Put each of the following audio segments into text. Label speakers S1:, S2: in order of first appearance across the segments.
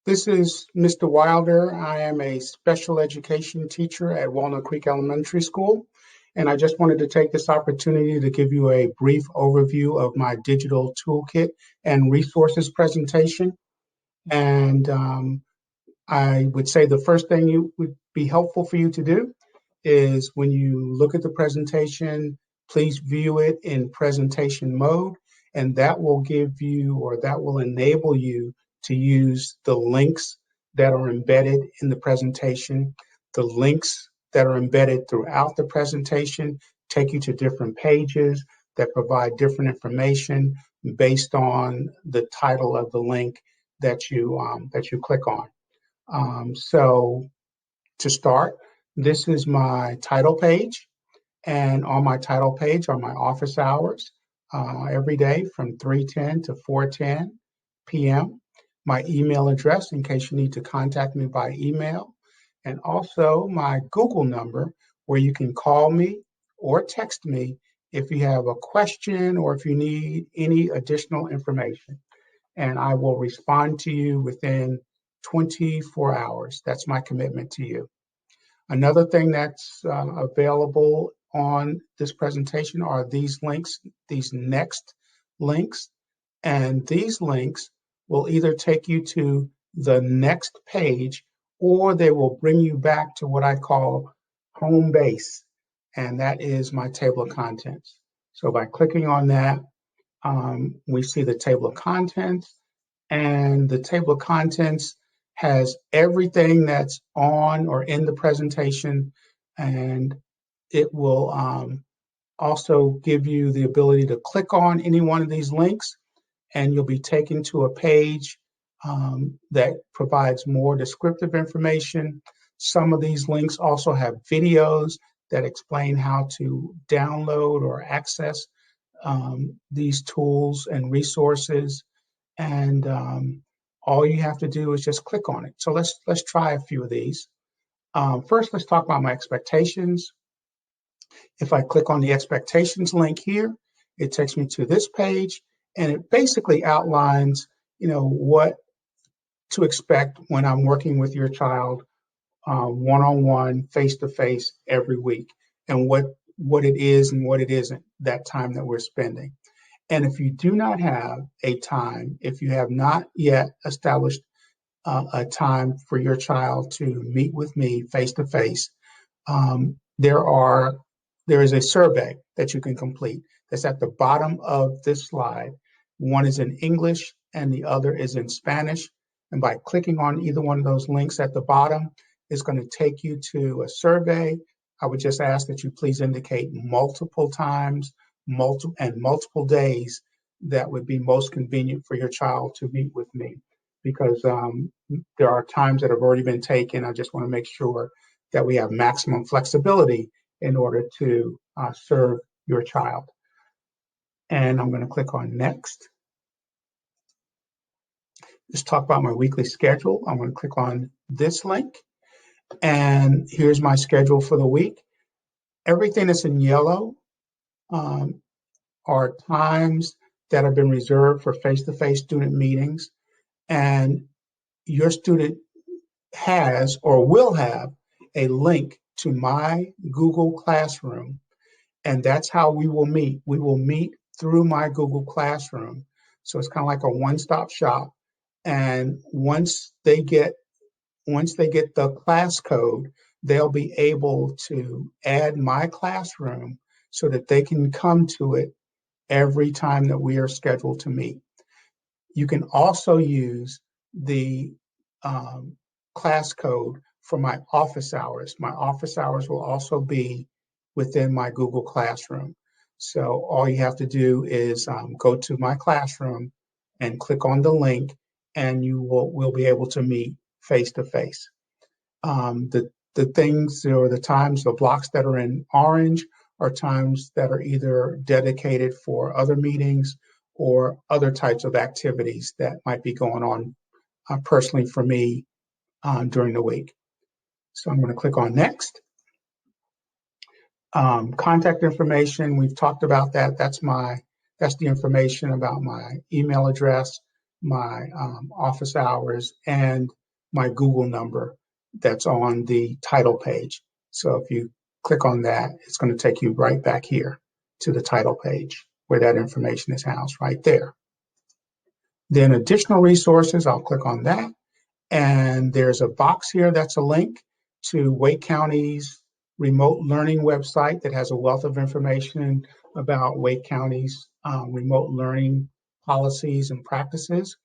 S1: This is Mr. Wilder. I am a special education teacher at Walnut Creek Elementary School, and I just wanted to take this opportunity to give you a brief overview of my digital toolkit and resources presentation. And I would say the first thing it would be helpful for you to do is when you look at the presentation, please view it in presentation mode, and that will give you or that will enable you to use the links that are embedded in the presentation. The links that are embedded throughout the presentation take you to different pages that provide different information based on the title of the link that you click on. So to start, this is my title page, and on my title page are my office hours every day from 3:10 to 4:10 p.m. My email address in case you need to contact me by email, and also my Google number where you can call me or text me if you have a question or if you need any additional information, and I will respond to you within 24 hours. That's my commitment to you. Another thing that's available on this presentation are these links, these next links, and these links will either take you to the next page or they will bring you back to what I call home base, and that is my table of contents. So by clicking on that, we see the table of contents, and the table of contents has everything that's on or in the presentation, and it will also give you the ability to click on any one of these links, and you'll be taken to a page that provides more descriptive information. Some of these links also have videos that explain how to download or access these tools and resources, and all you have to do is just click on it. So let's try a few of these. First, let's talk about my expectations. If I click on the expectations link here, it takes me to this page, and it basically outlines, what to expect when I'm working with your child one-on-one, face-to-face every week, and what it is and what it isn't that time that we're spending. And if you do not have a time, if you have not yet established a time for your child to meet with me face to face, there is a survey that you can complete that's at the bottom of this slide. One is in English and the other is in Spanish. And by clicking on either one of those links at the bottom, it's going to take you to a survey. I would just ask that you please indicate multiple times, multiple days that would be most convenient for your child to meet with me, because there are times that have already been taken. I just want to make sure that we have maximum flexibility in order to serve your child. And I'm going to click on next. Let's talk about my weekly schedule. I'm going to click on this link, and here's my schedule for the week. Everything that's in yellow are times that have been reserved for face-to-face student meetings, and your student has or will have a link to my Google Classroom, and that's how we will meet. We will meet through my Google Classroom. So it's kind of like a one-stop shop. And once they get the class code, they'll be able to add my classroom so that they can come to it every time that we are scheduled to meet. You can also use the class code for my office hours. My office hours will also be within my Google Classroom. So all you have to do is go to my classroom and click on the link, and we'll be able to meet face to face. The things or the times, the blocks that are in orange are times that are either dedicated for other meetings or other types of activities that might be going on personally for me during the week. So I'm going to click on next. Contact information, we've talked about that. That's the information about my email address, my office hours, and my Google number that's on the title page. So if you click on that, it's going to take you right back here to the title page where that information is housed right there. Then additional resources, I'll click on that. And there's a box here that's a link to Wake County's remote learning website that has a wealth of information about Wake County's remote learning policies and practices.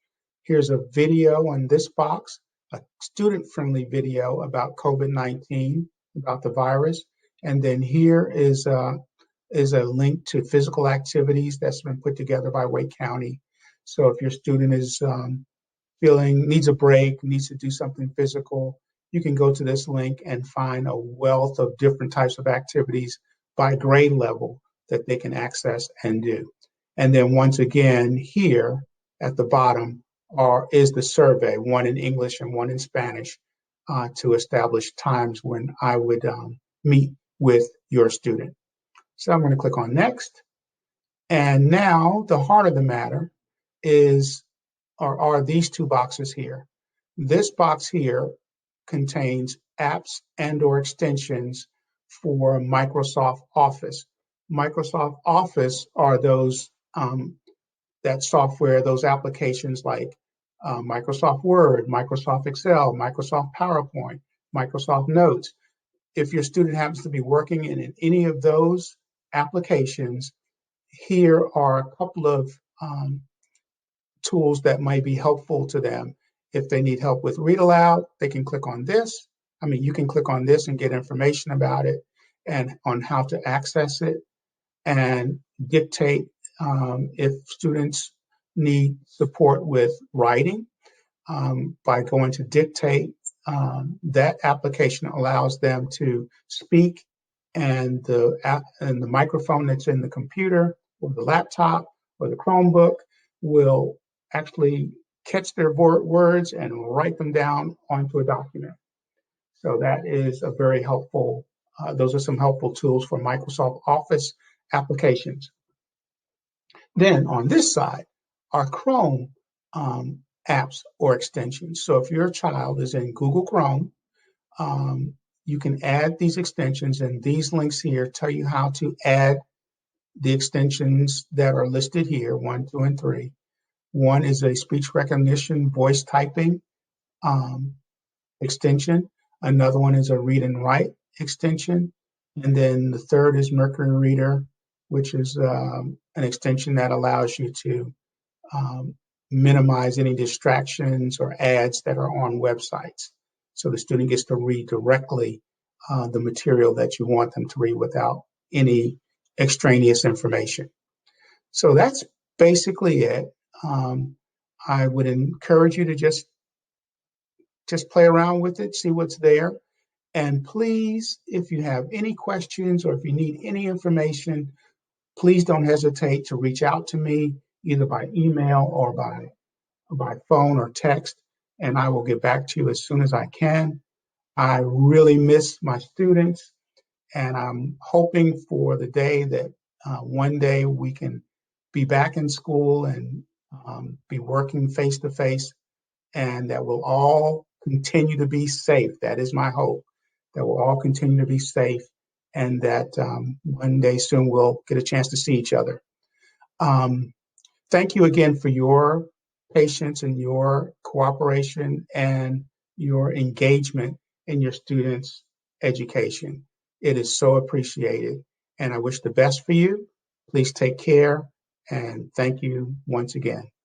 S1: Here's a video on this box, a student-friendly video about COVID-19, about the virus. And then here is a link to physical activities that's been put together by Wake County. So if your student is feeling needs a break, needs to do something physical, you can go to this link and find a wealth of different types of activities by grade level that they can access and do. And then once again, here at the bottom is the survey, one in English and one in Spanish, to establish times when I would meet with your student. So I'm going to click on next. And now the heart of the matter are these two boxes here. This box here contains apps and or extensions for Microsoft Office. Microsoft Office are those that software, those applications like Microsoft Word, Microsoft Excel, Microsoft PowerPoint, Microsoft Notes. If your student happens to be working in any of those applications, here are a couple of tools that might be helpful to them. If they need help with read aloud, they can click on this. I mean, you can click on this and get information about it and on how to access it, and dictate if students need support with writing by going to dictate. That application allows them to speak, and the microphone that's in the computer or the laptop or the Chromebook will actually catch their words and write them down onto a document. So that is a very helpful, those are some helpful tools for Microsoft Office applications. Then on this side are Chrome apps or extensions. So if your child is in Google Chrome, you can add these extensions, and these links here tell you how to add the extensions that are listed here, 1, 2, and 3. One is a speech recognition voice typing extension. Another one is a read and write extension. And then the third is Mercury Reader, which is an extension that allows you to minimize any distractions or ads that are on websites. So the student gets to read directly the material that you want them to read without any extraneous information. So that's basically it. I would encourage you to just play around with it, see what's there. And please, if you have any questions or if you need any information, please don't hesitate to reach out to me either by email or by phone or text, and I will get back to you as soon as I can. I really miss my students, and I'm hoping for the day that one day we can be back in school and be working face to face, and that we'll all continue to be safe. That is my hope, that we'll all continue to be safe, and that one day soon we'll get a chance to see each other. Thank you again for your patience and your cooperation and your engagement in your students' education. It is so appreciated, and I wish the best for you. Please take care, and thank you once again.